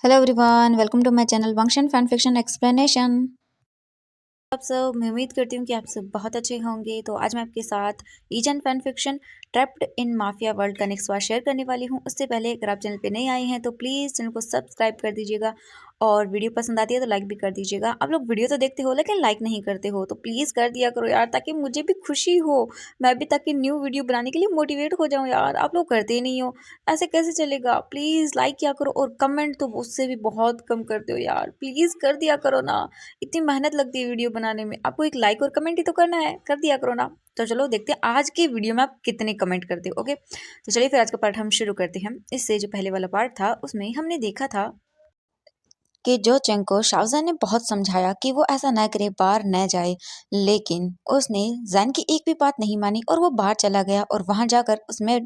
Hello everyone, welcome to my channel वंशन fan fiction explanation. आप सब, मैं उम्मीद करती हूँ कि आप सब बहुत अच्छे होंगे। तो आज मैं आपके साथ engine fan fiction trapped in mafia world का नेक्स्ट पार्ट शेयर करने वाली हूँ। उससे पहले अगर आप चैनल पे नए आए हैं तो प्लीज़ चैनल को सब्सक्राइब कर दीजिएगा और वीडियो पसंद आती है तो लाइक भी कर दीजिएगा। आप लोग वीडियो तो देखते हो लेकिन लाइक नहीं करते हो, तो प्लीज़ कर दिया करो यार, ताकि मुझे भी खुशी हो, मैं भी ताकि न्यू वीडियो बनाने के लिए मोटिवेट हो जाऊँ। यार आप लोग करते ही नहीं हो, ऐसे कैसे चलेगा। प्लीज़ लाइक किया करो और कमेंट तो उससे भी बहुत कम करते हो यार, प्लीज़ कर दिया करो ना। इतनी मेहनत लगती है वीडियो बनाने में, आपको एक लाइक और कमेंट ही तो करना है, कर दिया करो ना। तो चलो देखते हैं आज की वीडियो में आप कितने कमेंट करते हो। ओके, तो चलिए फिर आज का पार्ट हम शुरू करते हैं। इससे जो पहले वाला पार्ट था उसमें हमने देखा था कि जो चेंग को शाओज़ा ने बहुत समझाया कि वो ऐसा न करे, बाहर न जाए, लेकिन उसने जैन की एक भी बात नहीं मानी और वो बाहर चला गया और वहां जाकर उसमें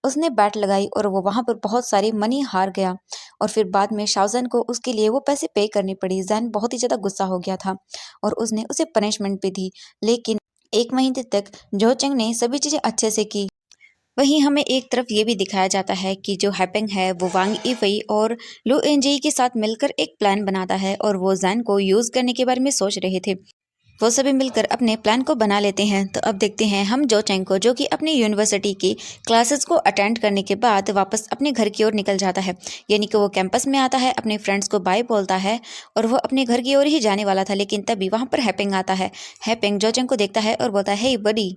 उसने बैट लगाई और वो वहां पर बहुत सारी मनी हार गया। और फिर बाद में शाओजन को उसके लिए वो पैसे पे करनी पड़ी। जैन बहुत ही ज्यादा गुस्सा हो गया था और उसने उसे पनिशमेंट भी दी, लेकिन एक महीने तक जो चेंग ने सभी चीजें अच्छे से की। वहीं हमें एक तरफ ये भी दिखाया जाता है कि जो हैपेंग है वो वांग इफई और लू एनजेई के साथ मिलकर एक प्लान बनाता है और वो जैन को यूज करने के बारे में सोच रहे थे। वो सभी मिलकर अपने प्लान को बना लेते हैं। तो अब देखते हैं हम जो चेंग को, जो कि अपनी यूनिवर्सिटी की क्लासेस को अटेंड करने के बाद वापस अपने घर की ओर निकल जाता है। यानी कि वो कैंपस में आता है, अपने फ्रेंड्स को बाय बोलता है और वो अपने घर की ओर ही जाने वाला था, लेकिन तभी वहां पर हैपेंग आता है। हैपेंग जो चेंग को देखता है और बोलता है, हे बडी।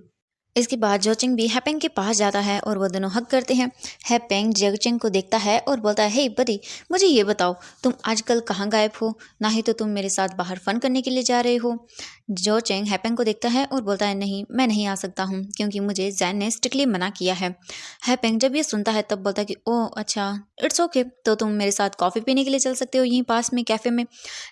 इसके बाद जोचिंग भी हैपेंग के पास जाता है और वो दोनों हग करते हैं। हैपेंग जोचिंग को देखता है और बोलता है, हे बडी, मुझे ये बताओ तुम आजकल कहाँ गायब हो, ना ही तो तुम मेरे साथ बाहर फन करने के लिए जा रहे हो। जोचिंग हैपेंग को देखता है और बोलता है, नहीं मैं नहीं आ सकता हूँ क्योंकि मुझे जैन ने स्ट्रिक्टली मना किया है। हैपेंग जब ये सुनता है तब बोलता है कि ओह अच्छा, इट्स ओके, तो तुम मेरे साथ कॉफ़ी पीने के लिए चल सकते हो यहीं पास में कैफ़े में।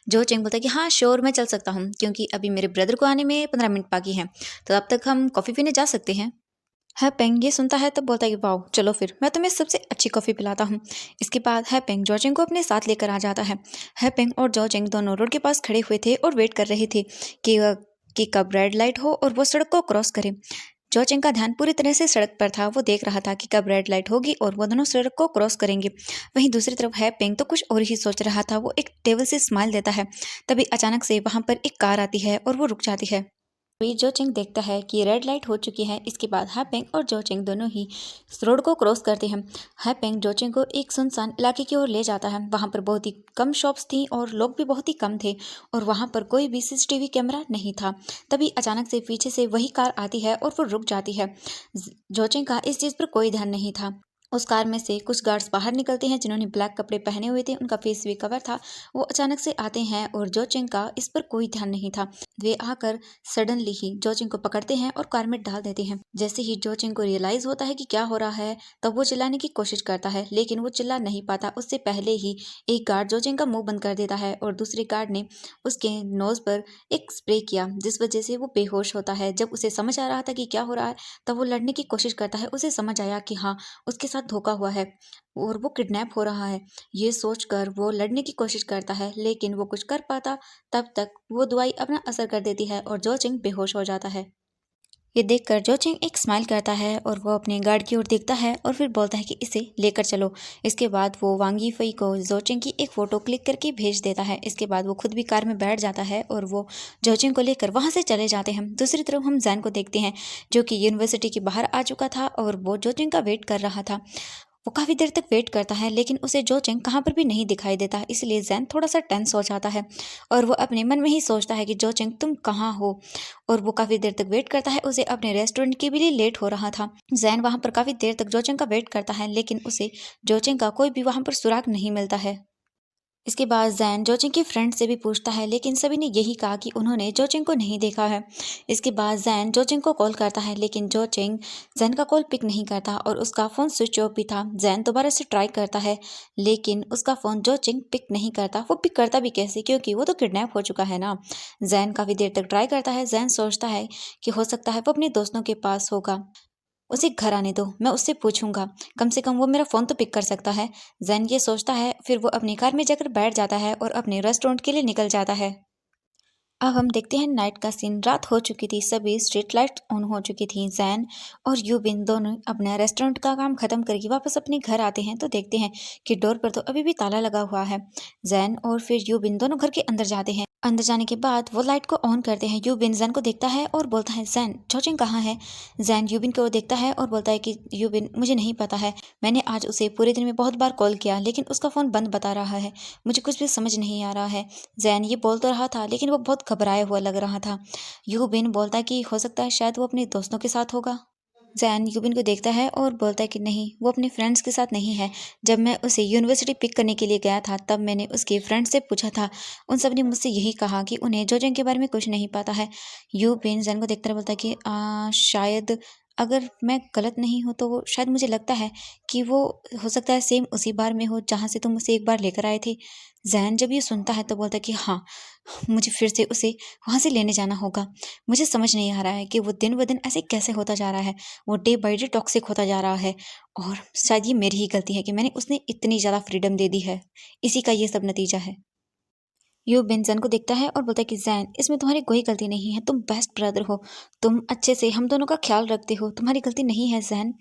जो चेंग बोलता है कि हाँ श्योर, मैं चल सकता हूँ क्योंकि अभी मेरे ब्रदर को आने में 15 मिनट बाकी हैं, तो अब तक हम कॉफ़ी पीने जा सकते हैं। हैपेंग ये सुनता है तब बोलता है कि वाओ, चलो फिर मैं तुम्हें सबसे अच्छी कॉफ़ी पिलाता हूँ। इसके बाद हैपेंग जॉर्जिंग को अपने साथ लेकर आ जाता है। हैपेंग और जॉर्जिंग दोनों रोड के पास खड़े हुए थे और वेट कर रहे थे कि कि कब रेड लाइट हो और वो सड़क को क्रॉस करे। जॉर्जिंग का ध्यान पूरी तरह से सड़क पर था, वो देख रहा था कि कब रेड लाइट होगी और वो दोनों सड़क को क्रॉस करेंगे। वहीं दूसरी तरफ हैपेंग तो कुछ और ही सोच रहा था। वो एक टेबल से स्माइल देता है, तभी अचानक से वहां पर एक कार आती है और वो रुक जाती है। अभी जोचिंग देखता है कि रेड लाइट हो चुकी है। इसके बाद हैपेंग और जोचिंग दोनों ही रोड को क्रॉस करते हैं। हैपेंग जोचिंग को एक सुनसान इलाके की ओर ले जाता है। वहां पर बहुत ही कम शॉप्स थी और लोग भी बहुत ही कम थे और वहां पर कोई भी सीसीटीवी कैमरा नहीं था। तभी अचानक से पीछे से वही कार आती है और वो रुक जाती है। जोचिंग का इस चीज़ पर कोई ध्यान नहीं था। उस कार में से कुछ गार्ड्स बाहर निकलते हैं जिन्होंने ब्लैक कपड़े पहने हुए थे, उनका फेस भी कवर था। वो अचानक से आते हैं और जोचिंग का इस पर कोई ध्यान नहीं था। वे आकर सडनली ही जोचिंग को पकड़ते हैं और कार में डाल देते हैं। जैसे ही जोचिंग को रियलाइज होता है कि क्या हो रहा है, तब वो चिल्लाने की कोशिश करता है, लेकिन वो चिल्ला नहीं पाता। उससे पहले ही एक गार्ड जोचिंग का मुंह बंद कर देता है और दूसरे गार्ड ने उसके नोज पर एक स्प्रे किया, जिस वजह से वो बेहोश होता है। जब उसे समझ आ रहा था कि क्या हो रहा है, तब वो लड़ने की कोशिश करता है। उसे समझ आया कि हाँ, उसके साथ धोखा हुआ है और वो किडनैप हो रहा है। ये सोचकर वो लड़ने की कोशिश करता है, लेकिन वो कुछ कर पाता तब तक वो दवाई अपना असर कर देती है और जोचिंग बेहोश हो जाता है। ये देखकर जोचिंग एक स्माइल करता है और वो अपने गार्ड की ओर देखता है और फिर बोलता है कि इसे लेकर चलो। इसके बाद वो वांगी फई को जोचिंग की एक फ़ोटो क्लिक करके भेज देता है। इसके बाद वो खुद भी कार में बैठ जाता है और वो जोचिंग को लेकर वहाँ से चले जाते हैं। दूसरी तरफ हम जैन को देखते हैं, जो कि यूनिवर्सिटी के बाहर आ चुका था और वो जोचिंग का वेट कर रहा था। वो काफ़ी देर तक वेट करता है, लेकिन उसे जोचिंग कहाँ पर भी नहीं दिखाई देता। इसलिए जैन थोड़ा सा टेंस हो जाता है और वो अपने मन में ही सोचता है कि जोचिंग तुम कहाँ हो। और वो काफ़ी देर तक वेट करता है। उसे अपने रेस्टोरेंट के भी लिए लेट हो रहा था। जैन वहाँ पर काफ़ी देर तक जोचिंग का वेट करता है, लेकिन उसे जोचिंग का कोई भी वहाँ पर सुराग नहीं मिलता है। इसके बाद जैन जोचिंग के फ्रेंड से भी पूछता है, लेकिन सभी ने यही कहा कि उन्होंने जोचिंग को नहीं देखा है। इसके बाद जैन जोचिंग को कॉल करता है, लेकिन जोचिंग जैन का कॉल पिक नहीं करता और उसका फ़ोन स्विच ऑफ भी था। जैन दोबारा से ट्राई करता है, लेकिन उसका फ़ोन जोचिंग पिक नहीं करता। वो पिक करता भी कैसे, क्योंकि वो तो किडनैप हो चुका है ना। जैन काफ़ी देर तक ट्राई करता है। जैन सोचता है कि हो सकता है वो अपने दोस्तों के पास होगा, उसे घर आने दो, मैं उससे पूछूंगा, कम से कम वो मेरा फ़ोन तो पिक कर सकता है। जैन ये सोचता है। फिर वो अपनी कार में जाकर बैठ जाता है और अपने रेस्टोरेंट के लिए निकल जाता है। अब हम देखते हैं नाइट का सीन। रात हो चुकी थी, सभी स्ट्रीट लाइट ऑन हो चुकी थी। जैन और यूबिन दोनों अपना रेस्टोरेंट का काम खत्म करके वापस अपने घर आते हैं तो देखते हैं कि डोर पर तो अभी भी ताला लगा हुआ है। जैन और फिर यूबिन दोनों घर के अंदर जाते हैं। अंदर जाने के बाद वो लाइट को ऑन करते हैं। यूबिन जैन को देखता है और बोलता है, जैन जोजिंग कहाँ है? जैन यूबिन को देखता है और बोलता है कि यूबिन मुझे नहीं पता है, मैंने आज उसे पूरे दिन में बहुत बार कॉल किया लेकिन उसका फ़ोन बंद बता रहा है, मुझे कुछ भी समझ नहीं आ रहा है। जैन ये बोल तो रहा था लेकिन वो बहुत घबराया हुआ लग रहा था। यूबिन बोलता है कि हो सकता है शायद वो अपने दोस्तों के साथ होगा। जैन यूबिन को देखता है और बोलता है कि नहीं, वो अपने फ्रेंड्स के साथ नहीं है। जब मैं उसे यूनिवर्सिटी पिक करने के लिए गया था तब मैंने उसके फ्रेंड से पूछा था, उन सब ने मुझसे यही कहा कि उन्हें जोजोंग के बारे में कुछ नहीं पता है। यूबिन जैन को देखता है, बोलता है कि शायद अगर मैं गलत नहीं हूँ तो शायद मुझे लगता है कि वो हो सकता है सेम उसी बार में हो जहाँ से तुम उसे एक बार लेकर आए थे। जैन जब ये सुनता है तो बोलता है कि हाँ, मुझे फिर से उसे वहाँ से लेने जाना होगा। मुझे समझ नहीं आ रहा है कि वो दिन ब दिन ऐसे कैसे होता जा रहा है, वो डे बाय डे टॉक्सिक होता जा रहा है और शायद ये मेरी ही गलती है कि मैंने उसने इतनी ज़्यादा फ्रीडम दे दी है। इसी का ये सब नतीजा है। यू बिन जैन को देखता है और बोलता है कि जैन इसमें तुम्हारी कोई गलती नहीं है, तुम बेस्ट ब्रदर हो, तुम अच्छे से हम दोनों का ख्याल रखते हो, तुम्हारी गलती नहीं है जैन।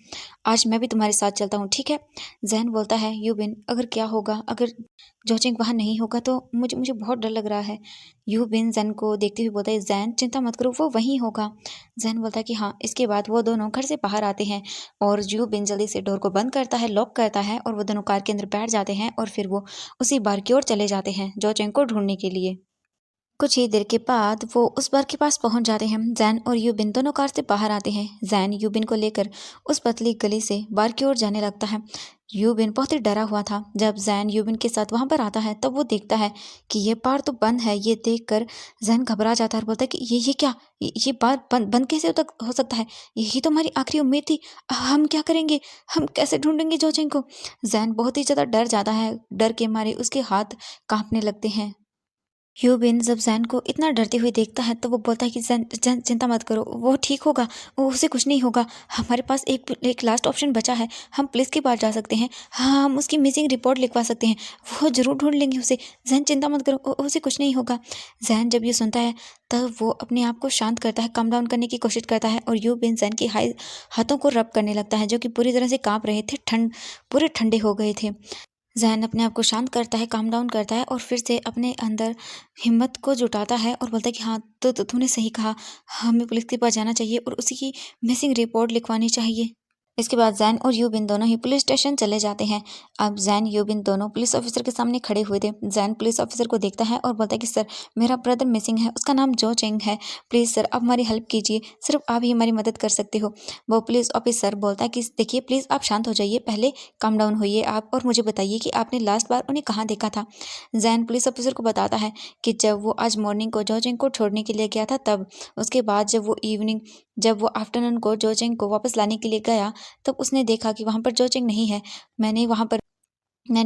आज मैं भी तुम्हारे साथ चलता हूँ, ठीक है? जैन बोलता है, यू बिन अगर क्या होगा, अगर जोचिंग वहाँ नहीं होगा तो मुझे मुझे बहुत डर लग रहा है। यू बिन जैन को देखते हुए बोलता है, जैन चिंता मत करो, वो वहीं होगा। जैन बोलता है कि हाँ। इसके बाद वो दोनों घर से बाहर आते हैं और यू बिन जल्दी से डोर को बंद करता है, लॉक करता है और वो दोनों कार के अंदर बैठ जाते हैं और फिर वो उसी बार की ओर चले जाते हैं जोचिंग को ढूंढने के लिए। कुछ ही देर के बाद वो उस बार के पास पहुंच जाते हैं। जैन और यूबिन दोनों कार से बाहर आते हैं। जैन यूबिन को लेकर उस पतली गली से बार की ओर जाने लगता है। यूबिन बहुत ही डरा हुआ था। जब जैन यूबिन के साथ वहां पर आता है तब वो देखता है कि ये बार तो बंद है। ये देखकर जैन घबरा जाता है और बोलता है कि ये क्या, ये बार बंद कैसे हो सकता है? यही तो हमारी आखिरी उम्मीद थी। हम क्या करेंगे? हम कैसे ढूंढेंगे जोचिंग को? जैन बहुत ही ज्यादा डर जाता है। डर के मारे उसके हाथ कांपने लगते हैं। ह्यूबिन जब जैन को इतना डरते हुए देखता है तो वो बोलता है कि जैन जैन चिंता मत करो, वो ठीक होगा, वो उसे कुछ नहीं होगा। हमारे पास एक लास्ट ऑप्शन बचा है, हम पुलिस के पास जा सकते हैं। हाँ, हम उसकी मिसिंग रिपोर्ट लिखवा सकते हैं, वो ज़रूर ढूंढ लेंगे उसे। जैन चिंता मत करो, उसे कुछ नहीं होगा। जैन जब ये सुनता है तब वो अपने आप को शांत करता है, काम डाउन करने की कोशिश करता है और ह्यूबिन जैन के हाथों को रब करने लगता है जो कि पूरी तरह से काँप रहे थे, पूरे ठंडे हो गए थे। ज़हन अपने आप को शांत करता है, काम डाउन करता है और फिर से अपने अंदर हिम्मत को जुटाता है और बोलता है कि हाँ, तो तूने सही कहा, हमें पुलिस के पास जाना चाहिए और उसी की मिसिंग रिपोर्ट लिखवानी चाहिए। इसके बाद जैन और यूबिन दोनों ही पुलिस स्टेशन चले जाते हैं। अब जैन यूबिन दोनों पुलिस ऑफिसर के सामने खड़े हुए थे। जैन पुलिस ऑफिसर को देखता है और बोलता है कि सर, मेरा ब्रदर मिसिंग है, उसका नाम जो चेंग है, प्लीज़ सर आप हमारी हेल्प कीजिए, सिर्फ आप ही हमारी मदद कर सकते हो। वो पुलिस ऑफिसर बोलता है कि देखिए प्लीज़ आप शांत हो जाइए, पहले काम डाउन होइए आप और मुझे बताइए कि आपने लास्ट बार उन्हें कहाँ देखा था। जैन पुलिस ऑफिसर को बताता है कि जब वो आज मॉर्निंग को जो चेंग को छोड़ने के लिए गया था तब, उसके बाद जब वो आफ्टरनून को जो चेंग को वापस लाने के लिए गया तब उसने देखा कि वहाँ पर जोचिंग नहीं है। मैंने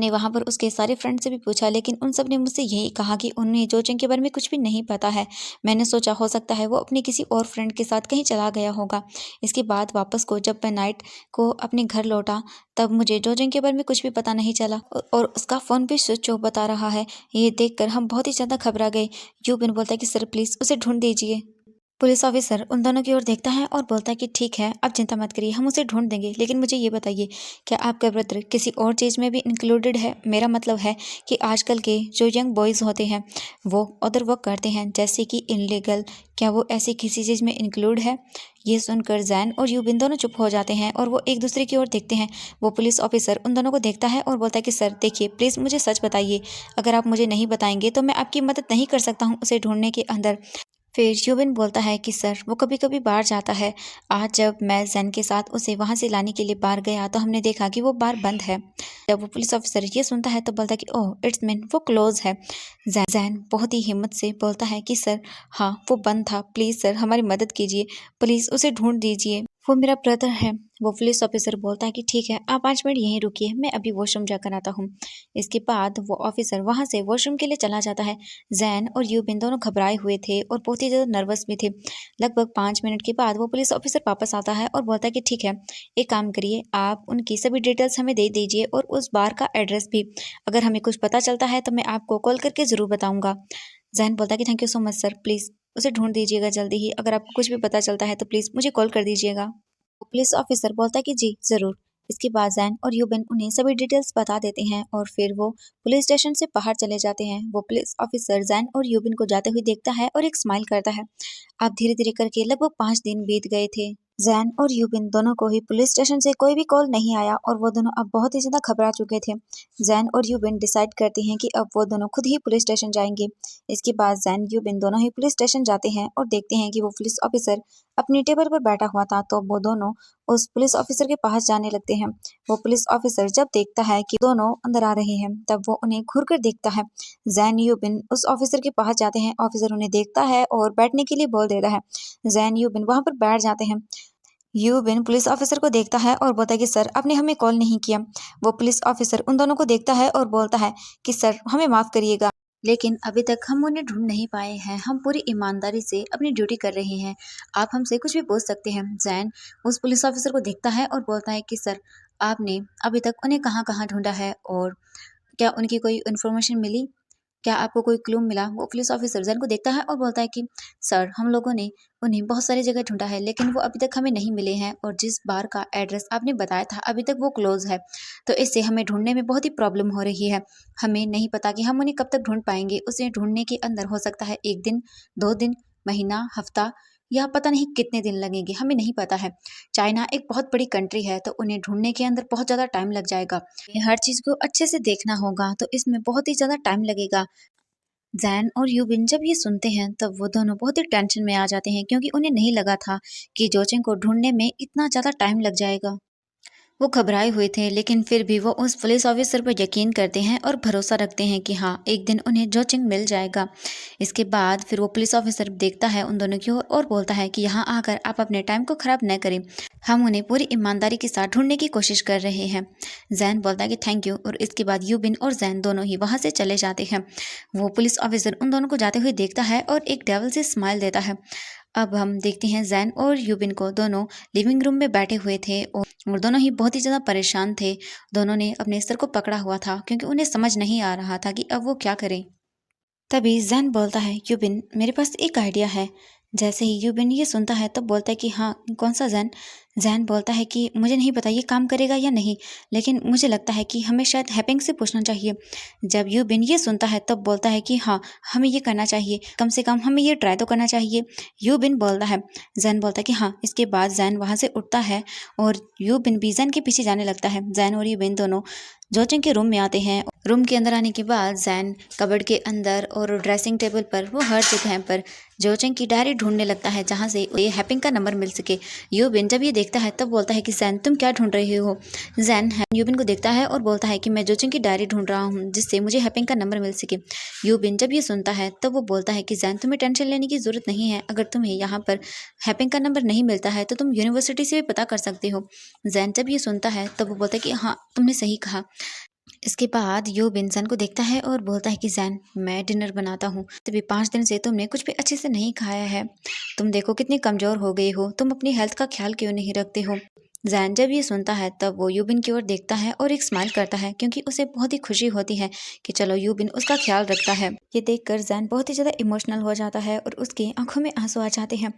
वहाँ पर उसके सारे फ्रेंड से भी पूछा लेकिन उन सब ने मुझसे यही कहा कि उन्हें जोचिंग के बारे में कुछ भी नहीं पता है। मैंने सोचा हो सकता है वो अपने किसी और फ्रेंड के साथ कहीं चला गया होगा। इसके बाद वापस को जब मैं नाइट को अपने घर लौटा तब मुझे जोचिंग के बारे में कुछ भी पता नहीं चला और उसका फ़ोन भी स्विच ऑफ बता रहा है। ये देखकर हम बहुत ही ज़्यादा घबरा गए। यूबिन बोलता है कि सर प्लीज़ उसे ढूंढ दीजिए। पुलिस ऑफिसर उन दोनों की ओर देखता है और बोलता है कि ठीक है, आप चिंता मत करिए, हम उसे ढूंढ देंगे, लेकिन मुझे ये बताइए क्या आपका ब्रदर किसी और चीज़ में भी इंक्लूडेड है? मेरा मतलब है कि आजकल के जो यंग बॉयज़ होते हैं वो अदर वर्क करते हैं जैसे कि इनलीगल, क्या वो ऐसी किसी चीज़ में इंक्लूड है? ये सुनकर जैन और यूबिन दोनों चुप हो जाते हैं और वो एक दूसरे की ओर देखते हैं। वो पुलिस ऑफिसर उन दोनों को देखता है और बोलता है कि सर देखिए प्लीज़ मुझे सच बताइए, अगर आप मुझे नहीं बताएंगे तो मैं आपकी मदद नहीं कर सकता हूँ उसे ढूंढने के अंदर। फिर यूबिन बोलता है कि सर वो कभी कभी बाहर जाता है। आज जब मैं जैन के साथ उसे वहाँ से लाने के लिए बाहर गया तो हमने देखा कि वो बार बंद है। जब वो पुलिस ऑफिसर ये सुनता है तो बोलता है कि ओह इट्स मीन वो क्लोज है। जैन बहुत ही हिम्मत से बोलता है कि सर हाँ वो बंद था, प्लीज़ सर हमारी मदद कीजिए, प्लीज़ उसे ढूंढ दीजिए, वो मेरा ब्रदर है। वो पुलिस ऑफिसर बोलता है कि ठीक है, आप 5 मिनट यहीं रुकिए, मैं अभी वॉशरूम जाकर आता हूँ। इसके बाद वो ऑफिसर वहाँ से वॉशरूम के लिए चला जाता है। जैन और यूबिन दोनों घबराए हुए थे और बहुत ही ज़्यादा नर्वस भी थे। लगभग 5 मिनट के बाद वो पुलिस ऑफिसर वापस आता है और बोलता है कि ठीक है, एक काम करिए, आप उनकी सभी डिटेल्स हमें दे दीजिए और उस बार का एड्रेस भी। अगर हमें कुछ पता चलता है तो मैं आपको कॉल करके ज़रूर बताऊँगा। जैन बोलता है कि thank you so much sir, please उसे ढूंढ दीजिएगा जल्दी ही। अगर आपको कुछ भी पता चलता है तो प्लीज़ मुझे कॉल कर दीजिएगा। वो पुलिस ऑफिसर बोलता है कि जी ज़रूर। इसके बाद जैन और यूबिन उन्हें सभी डिटेल्स बता देते हैं और फिर वो पुलिस स्टेशन से बाहर चले जाते हैं। वो पुलिस ऑफिसर जैन और यूबिन को जाते हुए देखता है और एक स्माइल करता है। अब धीरे धीरे करके लगभग 5 दिन बीत गए थे। जैन और यूबिन दोनों को ही पुलिस स्टेशन से कोई भी कॉल नहीं आया और वो दोनों अब बहुत ही ज्यादा घबरा चुके थे। जैन और यूबिन डिसाइड करते हैं कि अब वो दोनों खुद ही पुलिस स्टेशन जाएंगे। इसके बाद जैन यूबिन दोनों ही पुलिस स्टेशन जाते हैं और देखते हैं कि वो पुलिस ऑफिसर अपनी टेबल पर बैठा हुआ था, तो वो दोनों उस पुलिस ऑफिसर के पास जाने लगते हैं। वो पुलिस ऑफिसर जब देखता है कि दोनों अंदर आ रहे हैं तब वो उन्हें घूर कर देखता है। जैन यूबिन उस ऑफिसर के पास जाते हैं, ऑफिसर उन्हें देखता है और बैठने के लिए बोल देता है। जैन यूबिन वहां पर बैठ जाते हैं। यूबिन पुलिस ऑफिसर को देखता है और बोलता है कि सर आपने हमें कॉल नहीं किया। वो पुलिस ऑफिसर उन दोनों को देखता है और बोलता है कि सर हमें माफ करिएगा, लेकिन अभी तक हम उन्हें ढूंढ नहीं पाए हैं। हम पूरी ईमानदारी से अपनी ड्यूटी कर रहे हैं, आप हमसे कुछ भी पूछ सकते हैं। जैन उस पुलिस ऑफिसर को देखता है और बोलता है कि सर आपने अभी तक उन्हें कहाँ कहाँ ढूंढा है और क्या उनकी कोई इन्फॉर्मेशन मिली, क्या आपको कोई क्लू मिला। वो पुलिस ऑफिसर जैन को देखता है और बोलता है कि सर हम लोगों ने उन्हें बहुत सारी जगह ढूंढा है लेकिन वो अभी तक हमें नहीं मिले हैं और जिस बार का एड्रेस आपने बताया था अभी तक वो क्लोज है, तो इससे हमें ढूंढने में बहुत ही प्रॉब्लम हो रही है। हमें नहीं पता कि हम उन्हें कब तक ढूंढ पाएंगे। उसे ढूंढने के अंदर हो सकता है 1 दिन, 2 दिन, महीना, हफ्ता या पता नहीं कितने दिन लगेंगे, हमें नहीं पता है। चाइना एक बहुत बड़ी कंट्री है तो उन्हें ढूंढने के अंदर बहुत ज़्यादा टाइम लग जाएगा। हर चीज़ को अच्छे से देखना होगा तो इसमें बहुत ही ज़्यादा टाइम लगेगा। जैन और यूबिन जब ये सुनते हैं तब वो दोनों बहुत ही टेंशन में आ जाते हैं क्योंकि उन्हें नहीं लगा था कि जोचिंग को ढूंढने में इतना ज़्यादा टाइम लग जाएगा। वो घबराए हुए थे लेकिन फिर भी वो उस पुलिस ऑफिसर पर यकीन करते हैं और भरोसा रखते हैं कि हाँ एक दिन उन्हें जोचिंग मिल जाएगा। इसके बाद फिर वो पुलिस ऑफिसर देखता है उन दोनों की ओर और बोलता है कि यहाँ आकर आप अपने टाइम को खराब न करें, हम उन्हें पूरी ईमानदारी के साथ ढूंढने की कोशिश कर रहे हैं। जैन बोलता है कि थैंक यू और इसके बाद यूबिन और जैन दोनों ही वहाँ से चले जाते हैं। वो पुलिस ऑफिसर उन दोनों को जाते हुए देखता है और एक डेविल से स्माइल देता है। अब हम देखते हैं जैन और यूबिन को दोनों लिविंग रूम में बैठे हुए थे और दोनों ही बहुत ही ज़्यादा परेशान थे। दोनों ने अपने सर को पकड़ा हुआ था क्योंकि उन्हें समझ नहीं आ रहा था कि अब वो क्या करें। तभी जैन बोलता है यूबिन मेरे पास एक आइडिया है। जैसे ही यूबिन ये सुनता है तब बोलता है कि हाँ कौन सा जैन। जैन बोलता है कि मुझे नहीं पता ये काम करेगा या नहीं, लेकिन मुझे लगता है कि हमें शायद हैपिंग से पूछना चाहिए। जब यूबिन ये सुनता है तब बोलता है कि हाँ हमें ये करना चाहिए, कम से कम हमें ये ट्राई तो करना चाहिए। यूबिन बोलता है। जैन बोलता है कि हाँ। इसके बाद जैन वहाँ से उठता है और यूबिन भी जैन के पीछे जाने लगता है। जैन और यूबिन दोनों जोचिंग के रूम में आते हैं। रूम के अंदर आने के बाद जैन कबर्ड के अंदर और ड्रेसिंग टेबल पर वो हर जगह पर जोचिंग की डायरी ढूंढने लगता है जहाँ से ये हैपिंग का नंबर मिल सके। यूबिन जब ये देखता है तब बोलता है कि जैन तुम क्या ढूंढ रहे हो। जैन यूबिन को देखता है और बोलता है कि मैं जोचिंग की डायरी ढूंढ रहा हूँ जिससे मुझे हैपिंग का नंबर मिल सके। यूबिन जब ये सुनता है तब वो बोलता है कि जैन तुम्हें टेंशन लेने की जरूरत नहीं है, अगर तुम्हें यहाँ पर हैपिंग का नंबर नहीं मिलता है तो तुम यूनिवर्सिटी से भी पता कर सकते हो। जैन जब ये सुनता है तब वो बोलता है कि हाँ तुमने सही कहा। इसके बाद यूबिन जैन को देखता है और बोलता है कि जैन मैं डिनर बनाता हूँ, तभी 5 दिन से तुमने कुछ भी अच्छे से नहीं खाया है, तुम देखो कितनी कमज़ोर हो गई हो, तुम अपनी हेल्थ का ख्याल क्यों नहीं रखते हो। जैन जब ये सुनता है तब वो यूबिन की ओर देखता है और एक स्माइल करता है क्योंकि उसे बहुत ही खुशी होती है कि चलो यूबिन उसका ख्याल रखता है। ये देखकर जैन बहुत ही ज़्यादा इमोशनल हो जाता है और उसकी आंखों में आंसू आ जाते हैं।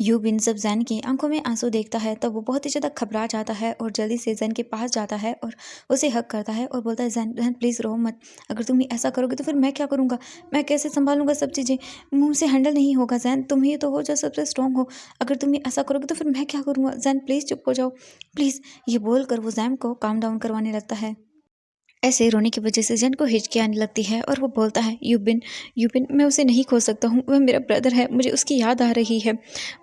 यूबिन जब जैन की आंखों में आंसू देखता है तब वो बहुत ही ज़्यादा घबरा जाता है और जल्दी से जैन के पास जाता है और उसे हक करता है और बोलता है जैन जैन प्लीज़ रो मत, अगर तुम ऐसा करोगे तो फिर मैं क्या करूँगा, मैं कैसे संभालूंगा सब चीज़ें, मुझसे हैंडल नहीं होगा। जैन तुम ही तो हो जो सबसे स्ट्रांग हो, अगर तुम ऐसा करोगे तो फिर मैं क्या करूँगा। जैन प्लीज़ चुप हो जाओ प्लीज़। ये बोलकर वो जैन को काम डाउन करवाने लगता है। ऐसे रोने की वजह से जैन को हिचकी आने लगती है और वो बोलता है यूबिन यूबिन मैं उसे नहीं खो सकता हूँ, वह मेरा ब्रदर है, मुझे उसकी याद आ रही है।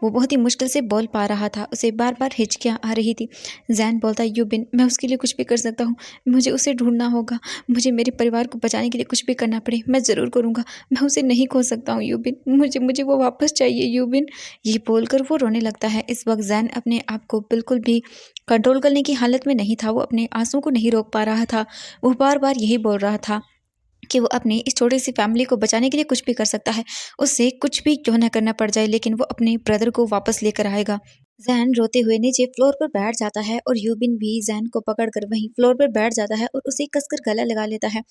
वो बहुत ही मुश्किल से बोल पा रहा था, उसे बार बार हिचकियाँ आ रही थी। जैन बोलता है यूबिन मैं उसके लिए कुछ भी कर सकता हूँ, मुझे उसे ढूंढना होगा, मुझे मेरे परिवार को बचाने के लिए कुछ भी करना पड़े मैं ज़रूर करूँगा, मैं उसे नहीं खो सकता हूँ यूबिन, मुझे मुझे वो वापस चाहिए यूबिन। ये बोलकर वो रोने लगता है। इस वक्त जैन अपने आप को बिल्कुल भी कंट्रोल करने की हालत में नहीं था, वो अपने आंसू को नहीं रोक पा रहा था। वो बार बार यही बोल रहा था कि वो अपनी इस छोटी सी फैमिली को बचाने के लिए कुछ भी कर सकता है, उससे कुछ भी क्यों ना करना पड़ जाए लेकिन वो अपने ब्रदर को वापस लेकर आएगा। जैन रोते हुए नीचे फ्लोर पर बैठ जाता है और यूबिन भी जैन को पकड़कर वहीं फ्लोर पर बैठ जाता है और उसे कसकर गला लगा लेता है।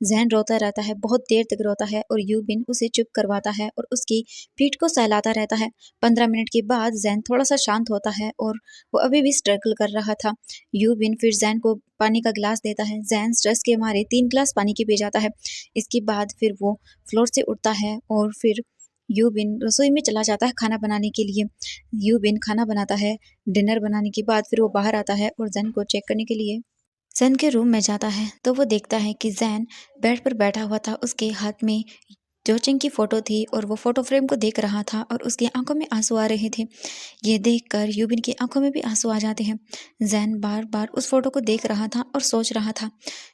जैन रोता रहता है, बहुत देर तक रोता है और यूबिन उसे चुप करवाता है और उसकी पीठ को सहलाता रहता है। 15 मिनट के बाद जैन थोड़ा सा शांत होता है और वो अभी भी स्ट्रगल कर रहा था। यूबिन फिर जैन को पानी का गिलास देता है। जैन स्ट्रेस के मारे 3 गिलास पानी के पी जाता है। इसके बाद फिर वो फ्लोर से उठता है और फिर यूबिन रसोई में चला जाता है खाना बनाने के लिए। यूबिन खाना बनाता है। डिनर बनाने के बाद फिर वो बाहर आता है और जैन को चेक करने के लिए जैन के रूम में जाता है, तो वो देखता है कि जैन बेड पर बैठा हुआ था। उसके हाथ में जोचिंग की फोटो थी और वो फोटो फ्रेम को देख रहा था और उसकी आंखों में आंसू आ रहे थे। ये देखकर यूबिन की आंखों में भी आंसू आ जाते हैं। जैन बार बार उस फोटो को देख रहा था और सोच रहा था।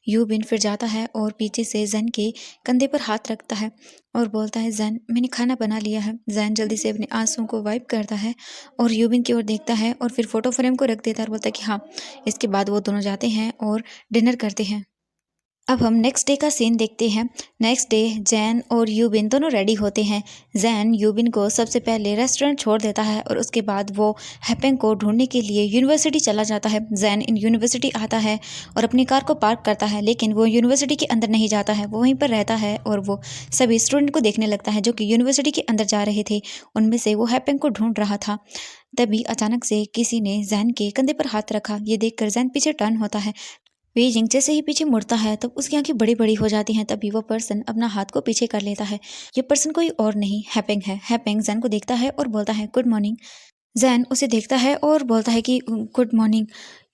यूबिन फिर जाता है और पीछे से जैन के कंधे पर हाथ रखता है और बोलता है, जैन मैंने खाना बना लिया है। जैन जल्दी से अपने आंसुओं को वाइप करता है और यूबिन की ओर देखता है और फिर फोटो फ्रेम को रख देता है और बोलता है कि हाँ। इसके बाद वो दोनों जाते हैं और डिनर करते हैं। अब हम नेक्स्ट डे का सीन देखते हैं। नेक्स्ट डे जैन और यूबिन दोनों रेडी होते हैं। जैन यूबिन को सबसे पहले रेस्टोरेंट छोड़ देता है और उसके बाद वो हैपेंग को ढूंढने के लिए यूनिवर्सिटी चला जाता है। जैन इन यूनिवर्सिटी आता है और अपनी कार को पार्क करता है, लेकिन वो यूनिवर्सिटी के अंदर नहीं जाता है, वो वहीं पर रहता है और वो सभी स्टूडेंट को देखने लगता है जो कि यूनिवर्सिटी के अंदर जा रहे थे। उनमें से वो हैपेंग को ढूंढ रहा था। तभी अचानक से किसी ने जैन के कंधे पर हाथ रखा। ये देखकर जैन पीछे टर्न होता है। बीजिंग जैसे ही पीछे मुड़ता है तब उसकी आंखें बड़ी बड़ी हो जाती हैं। तभी वो पर्सन अपना हाथ को पीछे कर लेता है। ये पर्सन कोई और नहीं हैपेंग है। हैपेंग जैन को देखता है और बोलता है, गुड मॉर्निंग। जैन उसे देखता है और बोलता है कि गुड मॉर्निंग।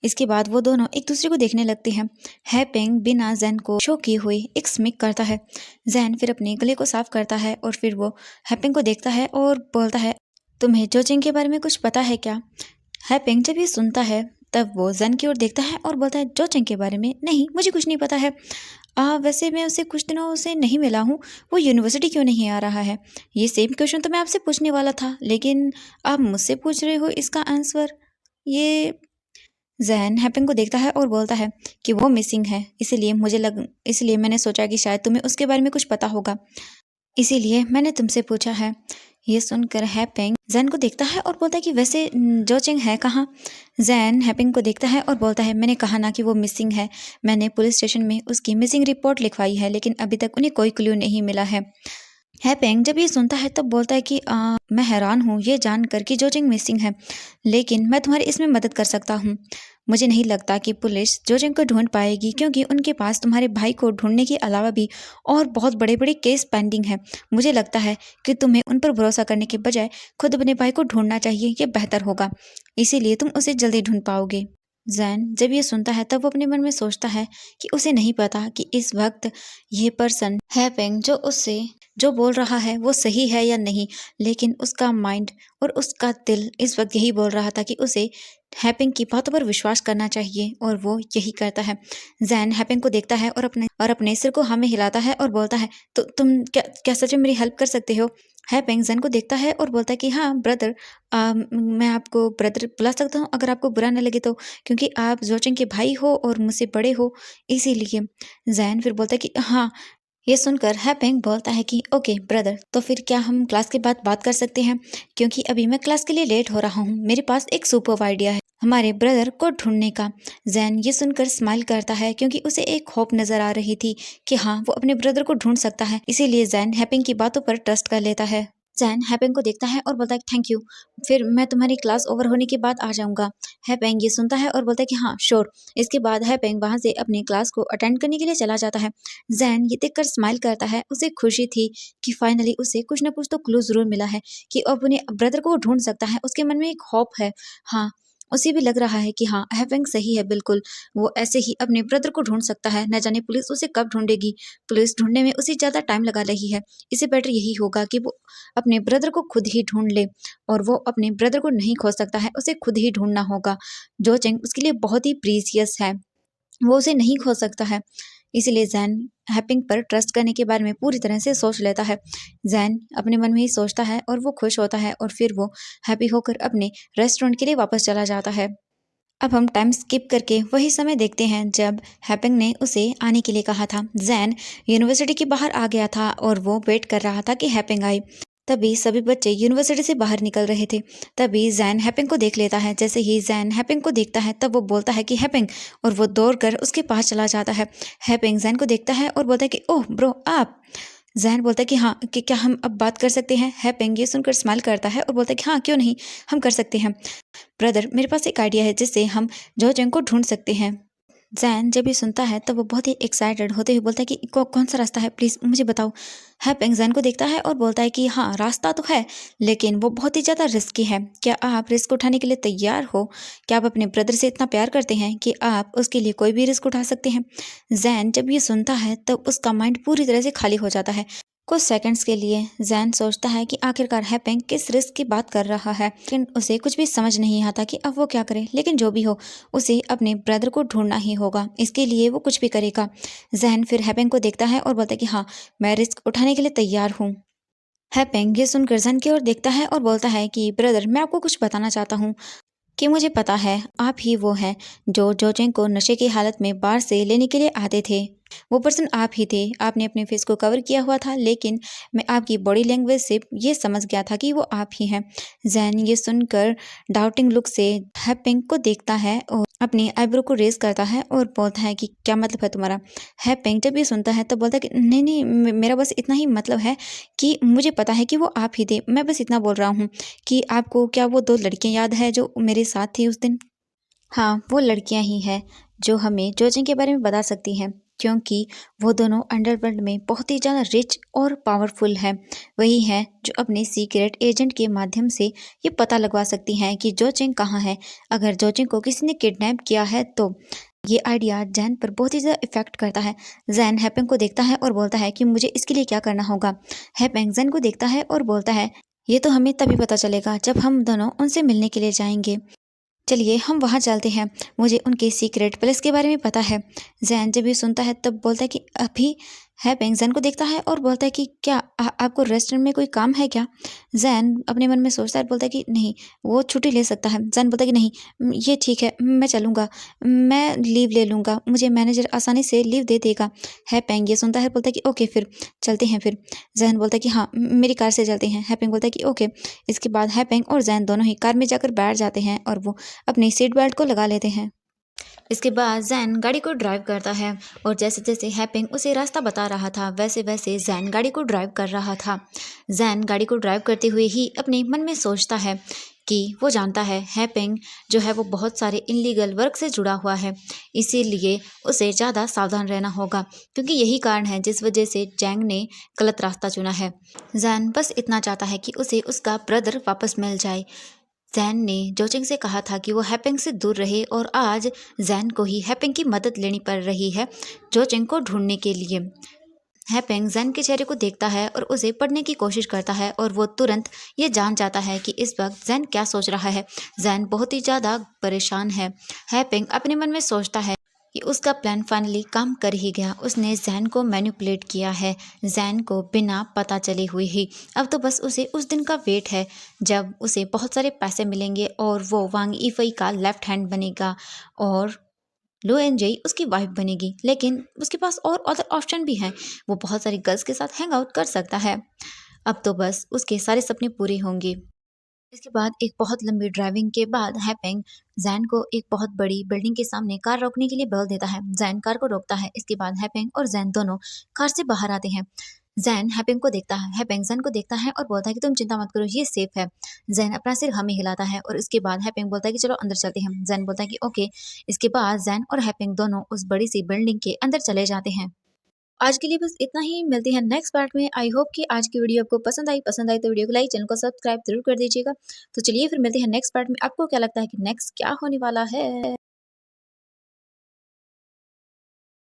इसके बाद वो दोनों एक दूसरे को देखने लगते हैं। हैपेंग बिना जैन को शो किए हुए एक स्मिक करता है। जैन फिर अपने गले को साफ करता है और फिर वो हैपेंग को देखता है और बोलता है, तुम्हें जोचिंग के बारे में कुछ पता है क्या? हैपेंग जब ये सुनता है तब वो जैन की ओर देखता है और बोलता है, जोचिंग के बारे में नहीं, मुझे कुछ नहीं पता है। वैसे मैं उसे कुछ दिनों से नहीं मिला हूँ, वो यूनिवर्सिटी क्यों नहीं आ रहा है? ये सेम क्वेश्चन तो मैं आपसे पूछने वाला था, लेकिन आप मुझसे पूछ रहे हो इसका आंसर। ये जैन हैपेंग को देखता है और बोलता है कि वो मिसिंग है, इसलिए मैंने सोचा कि शायद तुम्हें उसके बारे में कुछ पता होगा, इसीलिए मैंने तुमसे पूछा है। ये सुनकर हैपेंग जैन को देखता है और बोलता है कि वैसे जोचिंग है कहाँ? जैन हैपेंग को देखता है और बोलता है, मैंने कहा ना कि वो मिसिंग है। मैंने पुलिस स्टेशन में उसकी मिसिंग रिपोर्ट लिखवाई है, लेकिन अभी तक उन्हें कोई क्लू नहीं मिला है। हैपेंग जब ये सुनता है तब बोलता है कि मैं हैरान हूँ ये जानकर कि जोचिंग मिसिंग है, लेकिन मैं तुम्हारी इसमें मदद कर सकता हूँ। मुझे नहीं लगता कि पुलिस जोचिंग को ढूंढ पाएगी, क्योंकि उनके पास तुम्हारे भाई को ढूंढने के अलावा भी और बहुत बड़े बड़े केस पेंडिंग है। मुझे लगता है कि तुम्हें उन पर भरोसा करने के बजाय खुद अपने भाई को ढूंढना चाहिए, ये बेहतर होगा। इसीलिए तुम उसे जल्दी ढूंढ पाओगे। जैन जब ये सुनता है तब वो अपने मन में सोचता है कि उसे नहीं पता कि इस वक्त ये पर्सन हैपेंग जो बोल रहा है वो सही है या नहीं, लेकिन उसका माइंड और उसका दिल इस वक्त यही बोल रहा था कि उसे हैपेंग की बातों पर विश्वास करना चाहिए, और वो यही करता है। जैन हैपेंग को देखता है और अपने सिर को हाँ में हिलाता है और बोलता है, तो तुम क्या सच में मेरी हेल्प कर सकते हो? हैपेंग जैन को देखता है और बोलता है कि हाँ ब्रदर, मैं आपको ब्रदर बुला सकता हूँ अगर आपको बुरा न लगे तो, क्योंकि आप जोचिंग के भाई हो और मुझसे बड़े हो, इसीलिए। जैन फिर बोलता है कि हाँ। ये सुनकर हैपेंग बोलता है कि ओके ब्रदर, तो फिर क्या हम क्लास के बाद बात कर सकते हैं? क्योंकि अभी मैं क्लास के लिए लेट हो रहा हूँ। मेरे पास एक सुपर आइडिया है हमारे ब्रदर को ढूंढने का। जैन ये सुनकर स्माइल करता है, क्योंकि उसे एक होप नजर आ रही थी कि हाँ वो अपने ब्रदर को ढूंढ सकता है। इसीलिए जैन हैपेंग की बातों पर ट्रस्ट कर लेता है। जैन हैपेंग को देखता है और बोलता है, थैंक यू, फिर मैं तुम्हारी क्लास ओवर होने के बाद आ जाऊंगा। हैपेंग ये सुनता है और बोलता है कि हाँ श्योर। इसके बाद हैपेंग वहां से अपनी क्लास को अटेंड करने के लिए चला जाता है। जैन ये देखकर स्माइल करता है। उसे खुशी थी कि फाइनली उसे कुछ ना कुछ तो क्लू जरूर मिला है कि अब उन्हें ब्रदर को ढूंढ सकता है। उसके मन में एक होप है। हाँ, उसे भी लग रहा है कि हाँ हैपेंग सही है, बिल्कुल वो ऐसे ही अपने ब्रदर को ढूंढ सकता है। न जाने पुलिस उसे कब ढूंढेगी। पुलिस ढूंढने में उसे ज्यादा टाइम लगा रही है। इससे बेटर यही होगा कि वो अपने ब्रदर को खुद ही ढूंढ ले, और वो अपने ब्रदर को नहीं खोज सकता है, उसे खुद ही ढूंढना होगा। जो चेंग उसके लिए बहुत ही प्रीसियस है, वो उसे नहीं खो सकता है। इसीलिए जैन हैपिंग पर ट्रस्ट करने के बारे में पूरी तरह से सोच लेता है। जैन अपने मन में ही सोचता है और वो खुश होता है, और फिर वो हैप्पी होकर अपने रेस्टोरेंट के लिए वापस चला जाता है। अब हम टाइम स्किप करके वही समय देखते हैं जब हैपिंग ने उसे आने के लिए कहा था। जैन यूनिवर्सिटी के बाहर आ गया था और वो वेट कर रहा था कि हैपिंग आए। तभी सभी बच्चे यूनिवर्सिटी से बाहर निकल रहे थे। तभी जैन हैपिंग को देख लेता है। जैसे ही जैन हैपिंग को देखता है तब वो बोलता है कि हैपिंग, और वो दौड़कर उसके पास चला जाता है। हैपिंग जैन को देखता है और बोलता है कि ओह ब्रो, आप। जैन बोलता है कि हाँ, कि क्या हम अब बात कर सकते हैं। हैपिंग ये सुनकर स्माइल करता है और बोलता है कि हाँ, क्यों नहीं, हम कर सकते हैं। ब्रदर, मेरे पास एक आइडिया है जिससे हम जोजोंग को ढूंढ सकते हैं। जैन जब ये सुनता है तब वो बहुत ही एक्साइटेड होते हुए बोलता है कि कौन सा रास्ता है, प्लीज़ मुझे बताओ। हैपेंग जैन को देखता है और बोलता है कि हाँ, रास्ता तो है, लेकिन वो बहुत ही ज़्यादा रिस्की है। क्या आप रिस्क उठाने के लिए तैयार हो? क्या आप अपने ब्रदर से इतना प्यार करते हैं कि आप उसके लिए कोई भी रिस्क उठा सकते हैं? जैन जब ये सुनता है तब उसका माइंड पूरी तरह से खाली हो जाता है। कुछ सेकंड्स के लिए जैन सोचता है कि आखिरकार हैपेंग किस रिस्क की बात कर रहा है, लेकिन उसे कुछ भी समझ नहीं आता कि अब वो क्या करे। लेकिन जो भी हो, उसे अपने ब्रदर को ढूंढना ही होगा, इसके लिए वो कुछ भी करेगा। जैन फिर हैपेंग को देखता है और बोलता है कि हाँ, मैं रिस्क उठाने के लिए तैयार हूँ। हैपेंग ये सुनकर जैन की ओर देखता है और बोलता है कि ब्रदर, मैं आपको कुछ बताना चाहता हूँ कि मुझे पता है आप ही वो हैं जो जोचेंग को नशे की हालत में बाहर से लेने के लिए आते थे। वो पर्सन आप ही थे। आपने अपने फेस को कवर किया हुआ था, लेकिन मैं आपकी बॉडी लैंग्वेज से ये समझ गया था कि वो आप ही हैं। जैन ये सुनकर डाउटिंग लुक से हैपिंग को देखता है और अपनी आईब्रो को रेज करता है और बोलता है कि क्या मतलब है तुम्हारा। हैपिंग जब ये सुनता है तो बोलता है कि नहीं नहीं, मेरा बस इतना ही मतलब है कि मुझे पता है कि वो आप ही थे। मैं बस इतना बोल रहा हूँ कि आपको क्या वो दो लड़कियां याद है जो मेरे साथ थी उस दिन? हाँ, वो लड़कियां ही हैं जो हमें जोजिंग के बारे में बता सकती हैं, क्योंकि वो दोनों अंडरवर्ल्ड में बहुत ही ज़्यादा रिच और पावरफुल हैं। वही हैं जो अपने सीक्रेट एजेंट के माध्यम से ये पता लगवा सकती हैं कि जोजिंग कहाँ है। अगर जोजिंग को किसी ने किडनैप किया है तो ये आइडिया जैन पर बहुत ही ज़्यादा इफेक्ट करता है। जैन हैपेंग को देखता है और बोलता है कि मुझे इसके लिए क्या करना होगा। हैपेंग जैन को देखता है और बोलता है, ये तो हमें तभी पता चलेगा जब हम दोनों उनसे मिलने के लिए जाएंगे। चलिए हम वहाँ चलते हैं, मुझे उनके सीक्रेट प्लेस के बारे में पता है। जैन जब ये सुनता है तब बोलता है कि अभी है। पेंग जैन को देखता है और बोलता है कि क्या आपको रेस्टोरेंट में कोई काम है क्या? जैन अपने मन में सोचता है, बोलता है कि नहीं, वो छुट्टी ले सकता है। जैन बोलता है कि नहीं, ये ठीक है, मैं चलूँगा, मैं लीव ले लूँगा, मुझे मैनेजर आसानी से लीव दे देगा। है पेंग ये सुनता है, बोलता है कि ओके फिर चलते हैं फिर। जैन बोलता है कि हाँ, मेरी कार से चलते हैं। हैपेंग बोलता है कि ओके। इसके बाद हैपेंग और जैन दोनों ही कार में जाकर बैठ जाते हैं और वो अपनी सीट बेल्ट को लगा लेते हैं। इसके बाद जैन गाड़ी को ड्राइव करता है और जैसे जैसे हैपिंग उसे रास्ता बता रहा था वैसे वैसे जैन गाड़ी को ड्राइव कर रहा था। जैन गाड़ी को ड्राइव करते हुए ही अपने मन में सोचता है कि वो जानता है हैपिंग जो है वो बहुत सारे इनलीगल वर्क से जुड़ा हुआ है, इसीलिए उसे ज़्यादा सावधान रहना होगा, क्योंकि यही कारण है जिस वजह से जैंग ने गलत रास्ता चुना है। जैन बस इतना चाहता है कि उसे उसका ब्रदर वापस मिल जाए। जैन ने जोचिंग से कहा था कि वो हैपिंग से दूर रहे और आज जैन को ही हैपिंग की मदद लेनी पड़ रही है जोचिंग को ढूंढने के लिए। हैपिंग जैन के चेहरे को देखता है और उसे पढ़ने की कोशिश करता है और वो तुरंत ये जान जाता है कि इस वक्त जैन क्या सोच रहा है। जैन बहुत ही ज़्यादा परेशान है। हैपिंग अपने मन में सोचता है कि उसका प्लान फाइनली काम कर ही गया। उसने जैन को मैनिपुलेट किया है, जैन को बिना पता चले हुए ही। अब तो बस उसे उस दिन का वेट है जब उसे बहुत सारे पैसे मिलेंगे और वो वांग यीफई का लेफ्ट हैंड बनेगा और लो एनजेई उसकी वाइफ बनेगी। लेकिन उसके पास और अदर ऑप्शन भी हैं, वो बहुत सारी गर्ल्स के साथ हैंग आउट कर सकता है। अब तो बस उसके सारे सपने पूरे होंगे। इसके बाद एक बहुत लंबी ड्राइविंग के बाद हैपेंग जैन को एक बहुत बड़ी बिल्डिंग के सामने कार रोकने के लिए बोल देता है। जैन कार को रोकता है। इसके बाद हैपेंग और जैन दोनों कार से बाहर आते हैं। जैन हैपेंग को देखता है, हैपेंग जैन को देखता है और बोलता है कि तुम चिंता मत करो, ये सेफ है। जैन अपना सिर हमें हिलाता है और इसके बाद हैपेंग बोलता है कि चलो अंदर चलते हैं। जैन बोलता है कि ओके। इसके बाद जैन और हैपेंग दोनों उस बड़ी सी बिल्डिंग के अंदर चले जाते हैं। आज के लिए बस इतना ही, मिलते हैं नेक्स्ट पार्ट में। आई होप कि आज की वीडियो आपको पसंद आई तो वीडियो को लाइक, चैनल को सब्सक्राइब जरूर कर दीजिएगा। तो चलिए फिर मिलते हैं नेक्स्ट पार्ट में। आपको क्या लगता है कि नेक्स्ट क्या होने वाला है?